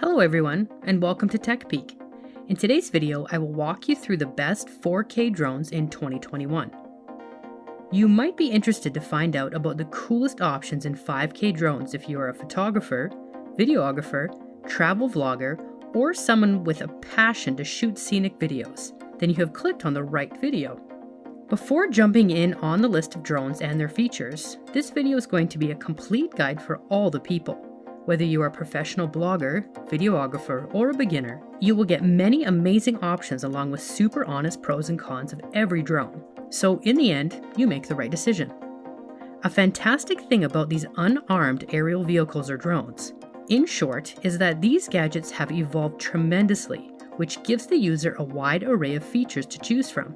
Hello everyone, and welcome to Tech Peek. In today's video, I will walk you through the best 4K drones in 2021. You might be interested to find out about the coolest options in 5K drones if you are a photographer, videographer, travel vlogger, or someone with a passion to shoot scenic videos. Then you have clicked on the right video. Before jumping in on the list of drones and their features, this video is going to be a complete guide for all the people. Whether you are a professional blogger, videographer, or a beginner, you will get many amazing options along with super honest pros and cons of every drone. So in the end, you make the right decision. A fantastic thing about these unarmed aerial vehicles or drones, in short, is that these gadgets have evolved tremendously, which gives the user a wide array of features to choose from.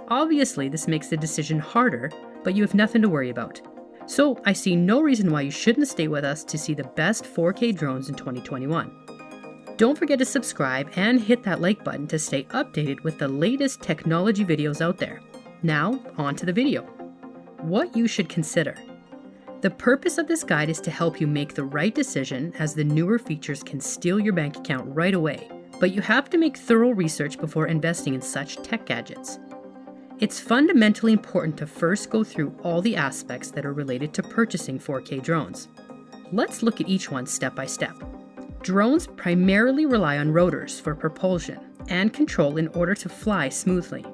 Obviously, this makes the decision harder, but you have nothing to worry about. So I see no reason why you shouldn't stay with us to see the best 4K drones in 2021. Don't forget to subscribe and hit that like button to stay updated with the latest technology videos out there. Now, on to the video. What you should consider. The purpose of this guide is to help you make the right decision, as the newer features can steal your bank account right away, but you have to make thorough research before investing in such tech gadgets. It's fundamentally important to first go through all the aspects that are related to purchasing 4K drones. Let's look at each one step by step. Drones primarily rely on rotors for propulsion and control in order to fly smoothly.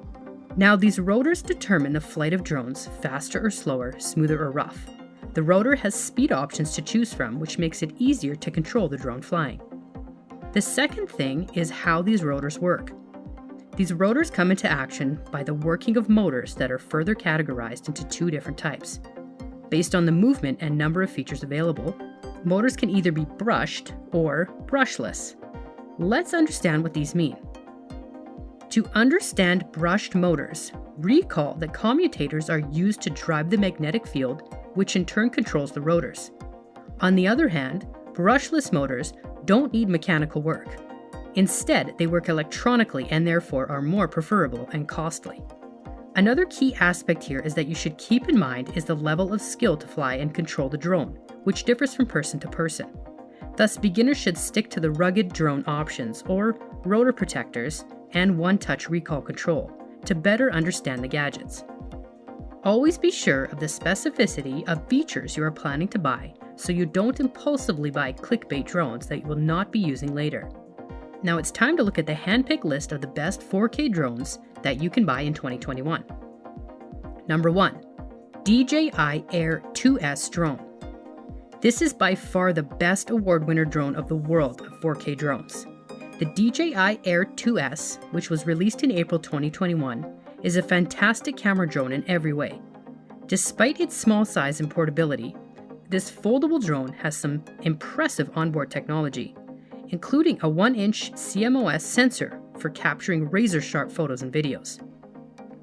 Now, these rotors determine the flight of drones, faster or slower, smoother or rough. The rotor has speed options to choose from, which makes it easier to control the drone flying. The second thing is how these rotors work. These rotors come into action by the working of motors that are further categorized into two different types. Based on the movement and number of features available, motors can either be brushed or brushless. Let's understand what these mean. To understand brushed motors, recall that commutators are used to drive the magnetic field, which in turn controls the rotors. On the other hand, brushless motors don't need mechanical work. Instead, they work electronically and therefore are more preferable and costly. Another key aspect here is that you should keep in mind is the level of skill to fly and control the drone, which differs from person to person. Thus, beginners should stick to the rugged drone options or rotor protectors and one-touch recall control to better understand the gadgets. Always be sure of the specificity of features you are planning to buy so you don't impulsively buy clickbait drones that you will not be using later. Now it's time to look at the hand-picked list of the best 4K drones that you can buy in 2021. Number 1. DJI Air 2S drone. This is by far the best award winner drone of the world of 4K drones. The DJI Air 2S, which was released in April 2021, is a fantastic camera drone in every way. Despite its small size and portability, this foldable drone has some impressive onboard technology, including a 1-inch CMOS sensor for capturing razor-sharp photos and videos.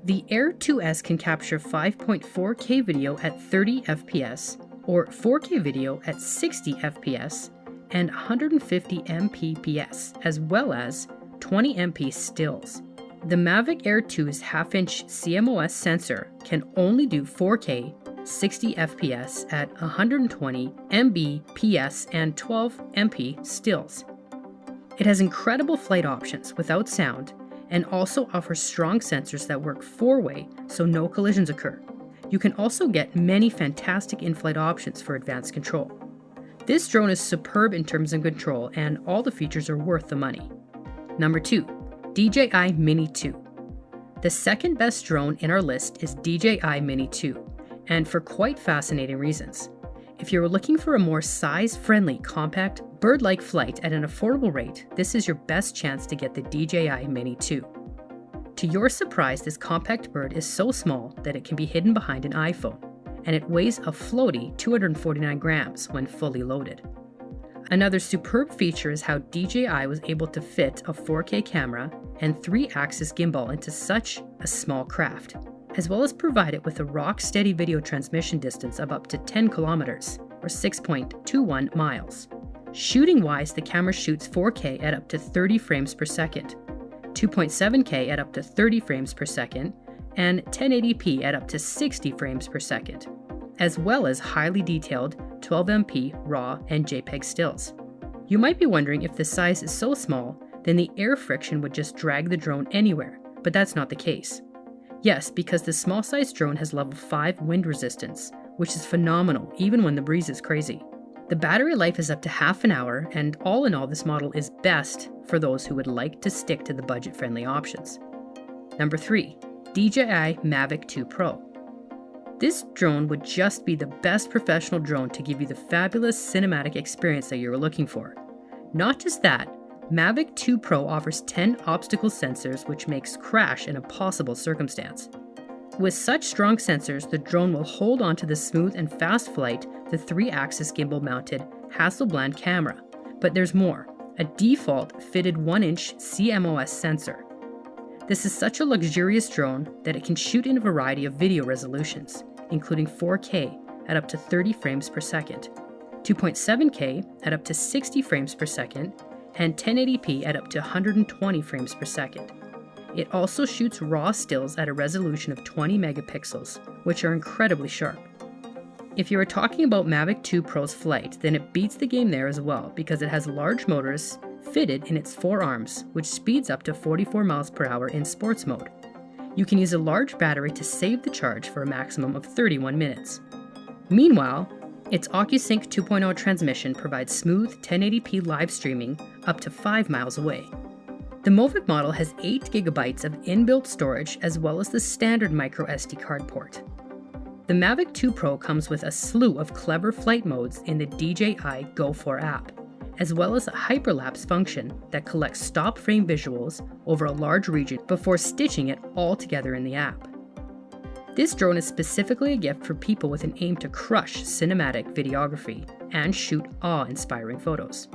The Air 2S can capture 5.4K video at 30 FPS, or 4K video at 60 FPS, and 150 Mbps, as well as 20 MP stills. The Mavic Air 2's half-inch CMOS sensor can only do 4K 60 FPS at 120 Mbps and 12 MP stills. It has incredible flight options without sound and also offers strong sensors that work 4-way so no collisions occur. You can also get many fantastic in-flight options for advanced control. This drone is superb in terms of control and all the features are worth the money. Number 2. DJI Mini 2. The second best drone in our list is DJI Mini 2, and for quite fascinating reasons. If you're looking for a more size-friendly, compact, bird-like flight at an affordable rate, this is your best chance to get the DJI Mini 2. To your surprise, this compact bird is so small that it can be hidden behind an iPhone, and it weighs a floaty 249 grams when fully loaded. Another superb feature is how DJI was able to fit a 4K camera and 3-axis gimbal into such a small craft, as well as provide it with a rock-steady video transmission distance of up to 10 kilometers, or 6.21 miles. Shooting-wise, the camera shoots 4K at up to 30 frames per second, 2.7K at up to 30 frames per second, and 1080p at up to 60 frames per second, as well as highly detailed 12MP RAW and JPEG stills. You might be wondering if the size is so small, then the air friction would just drag the drone anywhere, but that's not the case. Yes, because the small-sized drone has level 5 wind resistance, which is phenomenal even when the breeze is crazy. The battery life is up to half an hour, and all in all, this model is best for those who would like to stick to the budget-friendly options. Number 3, DJI Mavic 2 Pro. This drone would just be the best professional drone to give you the fabulous cinematic experience that you were looking for. Not just that, Mavic 2 Pro offers 10 obstacle sensors, which makes crash an impossible circumstance. With such strong sensors, the drone will hold on to the smooth and fast flight, the 3-axis gimbal-mounted Hasselblad camera. But there's more, a default fitted 1-inch CMOS sensor. This is such a luxurious drone that it can shoot in a variety of video resolutions, including 4K at up to 30 frames per second, 2.7K at up to 60 frames per second, and 1080p at up to 120 frames per second. It also shoots raw stills at a resolution of 20 megapixels, which are incredibly sharp. If you are talking about Mavic 2 Pro's flight, then it beats the game there as well because it has large motors fitted in its 4 arms, which speeds up to 44 miles per hour in sports mode. You can use a large battery to save the charge for a maximum of 31 minutes. Meanwhile, its OcuSync 2.0 transmission provides smooth 1080p live streaming up to 5 miles away. The Mavic model has 8 GB of inbuilt storage as well as the standard microSD card port. The Mavic 2 Pro comes with a slew of clever flight modes in the DJI Go 4 app, as well as a hyperlapse function that collects stop frame visuals over a large region before stitching it all together in the app. This drone is specifically a gift for people with an aim to crush cinematic videography and shoot awe-inspiring photos.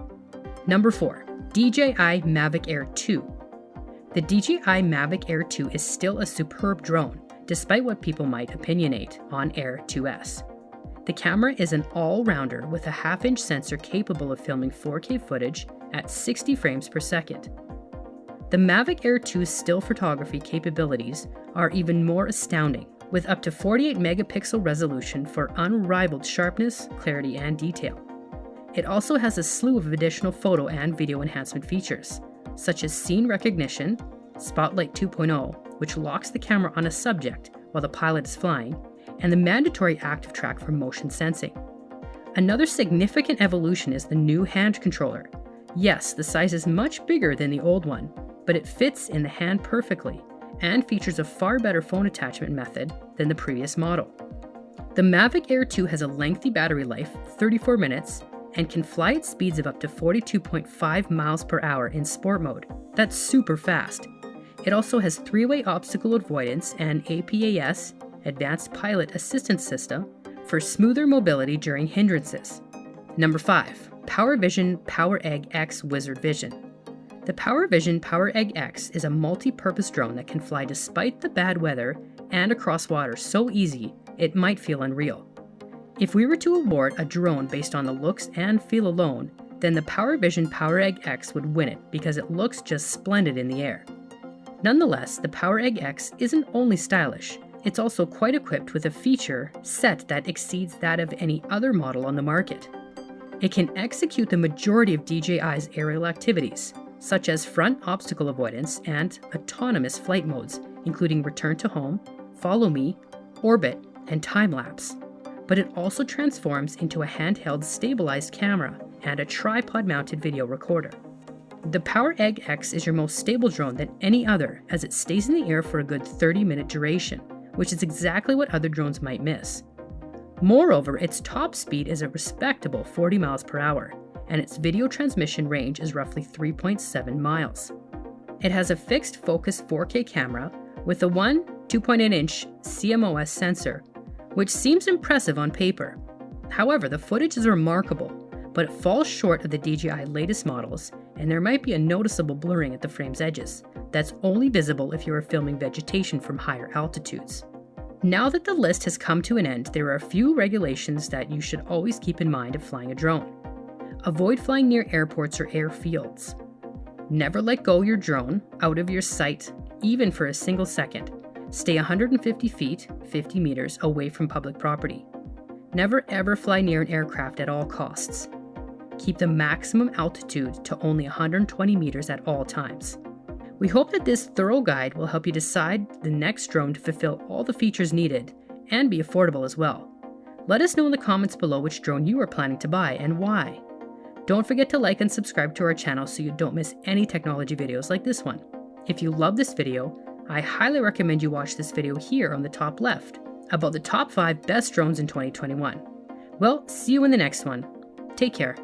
Number 4, DJI Mavic Air 2. The DJI Mavic Air 2 is still a superb drone, despite what people might opinionate on Air 2S. The camera is an all-rounder with a half-inch sensor capable of filming 4K footage at 60 frames per second. The Mavic Air 2's still photography capabilities are even more astounding, with up to 48 megapixel resolution for unrivaled sharpness, clarity, and detail. It also has a slew of additional photo and video enhancement features, such as scene recognition, Spotlight 2.0, which locks the camera on a subject while the pilot is flying, and the mandatory active track for motion sensing. Another significant evolution is the new hand controller. Yes, the size is much bigger than the old one, but it fits in the hand perfectly and features a far better phone attachment method than the previous model. The Mavic Air 2 has a lengthy battery life, 34 minutes, and can fly at speeds of up to 42.5 miles per hour in sport mode. That's super fast. It also has 3-way obstacle avoidance and APAS, Advanced Pilot Assistance System, for smoother mobility during hindrances. Number 5, PowerVision PowerEgg X Wizard Vision. The PowerVision PowerEgg X is a multi-purpose drone that can fly despite the bad weather and across water so easy it might feel unreal. If we were to award a drone based on the looks and feel alone, then the PowerVision PowerEgg X would win it because it looks just splendid in the air. Nonetheless, the PowerEgg X isn't only stylish, it's also quite equipped with a feature set that exceeds that of any other model on the market. It can execute the majority of DJI's aerial activities, such as front obstacle avoidance and autonomous flight modes, including return to home, follow me, orbit, and time-lapse. But it also transforms into a handheld stabilized camera and a tripod-mounted video recorder. The PowerEgg X is your most stable drone than any other, as it stays in the air for a good 30-minute duration, which is exactly what other drones might miss. Moreover, its top speed is a respectable 40 miles per hour, and its video transmission range is roughly 3.7 miles. It has a fixed focus 4K camera with a 2.8-inch CMOS sensor, which seems impressive on paper. However, the footage is remarkable, but it falls short of the DJI latest models, and there might be a noticeable blurring at the frame's edges that's only visible if you are filming vegetation from higher altitudes. Now that the list has come to an end, there are a few regulations that you should always keep in mind if flying a drone. Avoid flying near airports or airfields. Never let go your drone out of your sight, even for a single second. Stay 150 feet, 50 meters away from public property. Never ever fly near an aircraft at all costs. keep the maximum altitude to only 120 meters at all times. We hope that this thorough guide will help you decide the next drone to fulfill all the features needed and be affordable as well. Let us know in the comments below which drone you are planning to buy and why. Don't forget to like and subscribe to our channel so you don't miss any technology videos like this one. If you love this video, I highly recommend you watch this video here on the top left about the top 5 best drones in 2021. Well, see you in the next one. Take care.